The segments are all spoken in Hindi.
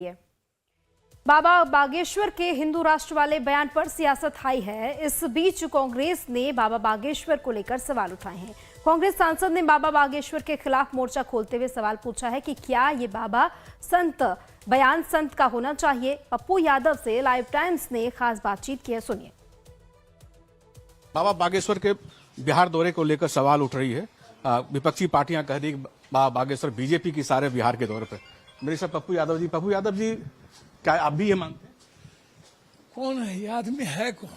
है। बाबा बागेश्वर के हिंदू राष्ट्र वाले बयान पर सियासत हाई है। इस बीच कांग्रेस ने बाबा बागेश्वर को लेकर सवाल उठाए हैं। कांग्रेस सांसद ने बाबा बागेश्वर के खिलाफ मोर्चा खोलते हुए सवाल पूछा है कि क्या ये बाबा संत बयान संत का होना चाहिए। पप्पू यादव से लाइव टाइम्स ने खास बातचीत की है, सुनिए। बाबा बागेश्वर के बिहार दौरे को लेकर सवाल उठ रही है। विपक्षी पार्टियां कह रही बाबा बागेश्वर बीजेपी की सारे बिहार के दौरे पर। मेरे साथ पप्पू यादव जी, क्या आप भी ये मानते हैं? कौन है ये आदमी, है कौन?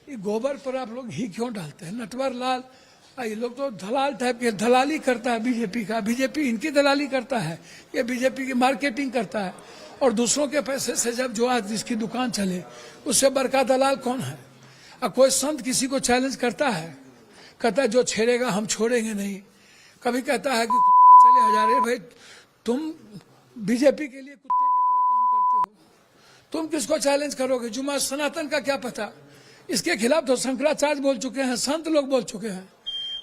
ये गोबर पर आप लोग घी क्यों डालते हैं? नटवर लाल, ये लोग तो दलाल टाइप के, दलाली करता है बीजेपी का। बीजेपी इनकी दलाली करता है, ये बीजेपी की मार्केटिंग करता है। और दूसरों के पैसे से जब जो आज जिसकी दुकान चले, उससे बड़का दलाल कौन है? अब कोई संत किसी को चैलेंज करता है, कहता है जो छेड़ेगा हम छोड़ेंगे नहीं। कभी कहता है कि कुत्ता चले हजारे, भाई तुम बीजेपी के लिए कुत्ते की तरह काम करते हो, तुम किसको चैलेंज करोगे? जुमा सनातन का क्या पता? इसके खिलाफ तो शंकराचार्य बोल चुके हैं, संत लोग बोल चुके हैं।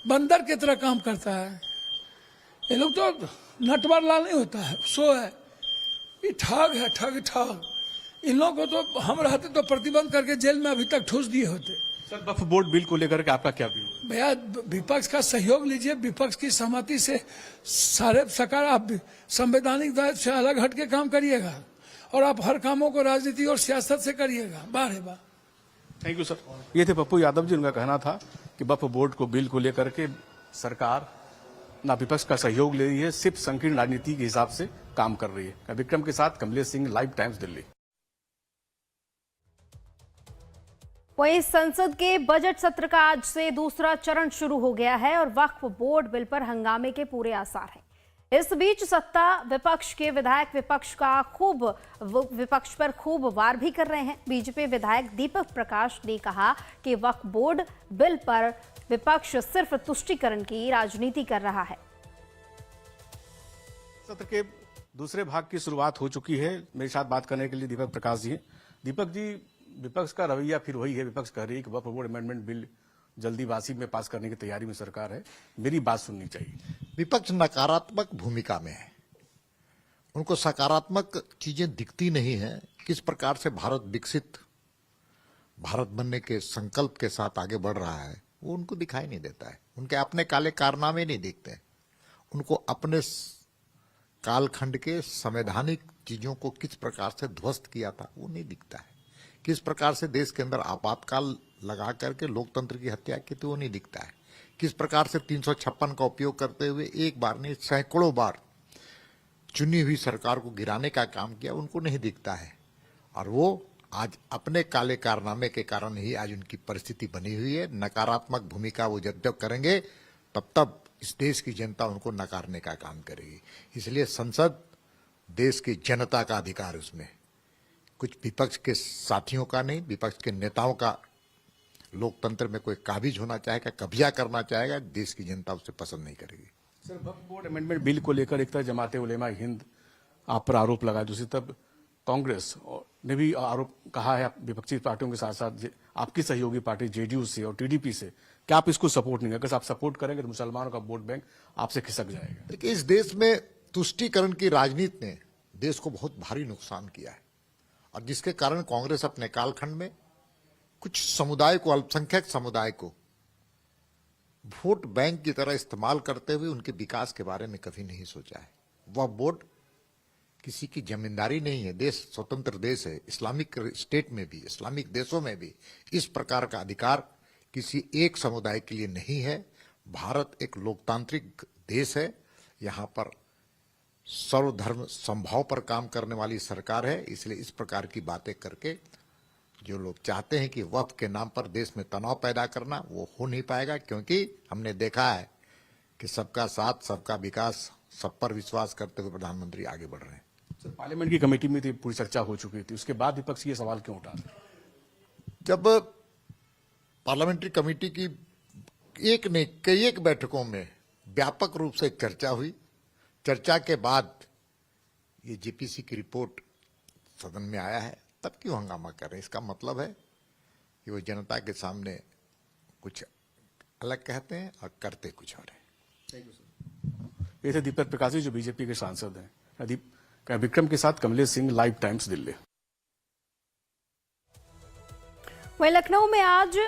बंदर की तरह काम करता है ये लोग। तो नटवर लाल नहीं होता है, सो है ये ठग है, ठग। इन लोगों को तो हम रहते तो प्रतिबंध करके जेल में अभी तक ठूस दिए होते। सर, वक्फ बोर्ड बिल को लेकर के आपका क्या व्यू? भैया विपक्ष का सहयोग लीजिए, विपक्ष की सहमति से सारे सरकार आप संवैधानिक दायित्व से अलग हट के काम करिएगा और आप हर कामों को राजनीति और सियासत से करिएगा। बार थैंक यू सर। ये थे पप्पू यादव जी। उनका कहना था कि वक्फ बोर्ड को बिल को लेकर के सरकार ना विपक्ष का सहयोग ले रही है, सिर्फ संकीर्ण राजनीति के हिसाब से काम कर रही है। विक्रम के साथ कमलेश सिंह, लाइव टाइम्स, दिल्ली। वहीं संसद के बजट सत्र का आज से दूसरा चरण शुरू हो गया है और वक्फ बोर्ड बिल पर हंगामे के पूरे आसार हैं। इस बीच सत्ता विपक्ष के विधायक विपक्ष पर खूब वार भी कर रहे हैं। बीजेपी विधायक दीपक प्रकाश ने कहा कि वक्फ बोर्ड बिल पर विपक्ष सिर्फ तुष्टीकरण की राजनीति कर रहा है। सत्र के दूसरे भाग की शुरुआत हो चुकी है। मेरे साथ बात करने के लिए दीपक प्रकाश जी हैं। दीपक जी, विपक्ष का रवैया फिर वही है। विपक्ष कह रही है कि वक्फ बोर्ड अमेंडमेंट बिल जल्दीबाजी में पास करने की तैयारी में सरकार है। मेरी बात सुननी चाहिए। विपक्ष नकारात्मक भूमिका में है, उनको सकारात्मक चीजें दिखती नहीं है। किस प्रकार से भारत विकसित भारत बनने के संकल्प के साथ आगे बढ़ रहा है, वो उनको दिखाई नहीं देता है। उनके अपने काले कारनामे नहीं दिखते। उनको अपने कालखंड के संवैधानिक चीजों को किस प्रकार से ध्वस्त किया था वो नहीं दिखता है। किस प्रकार से देश के अंदर आपातकाल लगा करके लोकतंत्र की हत्या की तो वो नहीं दिखता है। किस प्रकार से 356 का उपयोग करते हुए एक बार नहीं सैकड़ों बार चुनी हुई सरकार को गिराने का काम किया, उनको नहीं दिखता है। और वो आज अपने काले कारनामे के कारण ही आज उनकी परिस्थिति बनी हुई है। नकारात्मक भूमिका वो जब करेंगे तब इस देश की जनता उनको नकारने का काम करेगी। इसलिए संसद देश की जनता का अधिकार, उसमें कुछ विपक्ष के साथियों का नहीं, विपक्ष के नेताओं का लोकतंत्र में कोई काबिज होना चाहेगा, कब्जा करना चाहेगा, देश की जनता उसे पसंद नहीं करेगी। सर, वक्फ बोर्ड अमेंडमेंट बिल को लेकर एक तरह जमाते उलेमा हिंद आप पर आरोप लगाए, दूसरी तरफ कांग्रेस ने भी आरोप कहा है विपक्षी पार्टियों के साथ साथ आपकी सहयोगी पार्टी जेडीयू से और टीडीपी से, क्या आप इसको सपोर्ट नहीं करेंगे? अगर आप सपोर्ट करेंगे तो मुसलमानों का वोट बैंक आपसे खिसक जाएगा। देखिए, इस देश में तुष्टीकरण की राजनीति ने देश को बहुत भारी नुकसान किया है और जिसके कारण कांग्रेस अपने कालखंड में कुछ समुदाय को, अल्पसंख्यक समुदाय को वोट बैंक की तरह इस्तेमाल करते हुए उनके विकास के बारे में कभी नहीं सोचा है। वह बोर्ड किसी की जमींदारी नहीं है। देश स्वतंत्र देश है। इस्लामिक स्टेट में भी, इस्लामिक देशों में भी इस प्रकार का अधिकार किसी एक समुदाय के लिए नहीं है। भारत एक लोकतांत्रिक देश है। यहाँ पर सर्वधर्म संभाव पर काम करने वाली सरकार है। इसलिए इस प्रकार की बातें करके जो लोग चाहते हैं कि वक्फ के नाम पर देश में तनाव पैदा करना, वो हो नहीं पाएगा। क्योंकि हमने देखा है कि सबका साथ, सबका विकास, सब पर विश्वास करते हुए प्रधानमंत्री आगे बढ़ रहे हैं। सर, पार्लियामेंट की कमेटी में पूरी चर्चा हो चुकी थी, उसके बाद विपक्ष ये सवाल क्यों उठा? जब पार्लियामेंट्री कमेटी की कई एक बैठकों में व्यापक रूप से चर्चा हुई, चर्चा के बाद ये जेपीसी की रिपोर्ट सदन में आया है, तब क्यों हंगामा कर रहे हैं? इसका मतलब है कि वो जनता के सामने कुछ अलग कहते हैं और करते कुछ और है। Thank you sir. ये थे दीपक प्रकाश जी, जो बीजेपी के सांसद हैं। विक्रम के साथ कमलेश सिंह, लाइव टाइम्स, दिल्ली। वहीं लखनऊ में आज